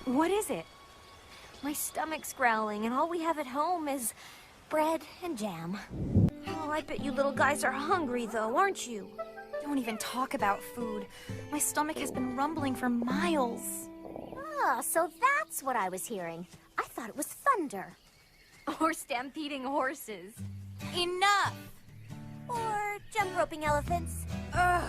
What is it? My stomach's growling, and all we have at home is bread and jam. Oh, I bet you little guys are hungry, though, aren't you? Don't even talk about food. My stomach has been rumbling for miles. Ah, so that's what I was hearing. I thought it was thunder. Or stampeding horses. Enough! Or jump roping elephants. Ugh.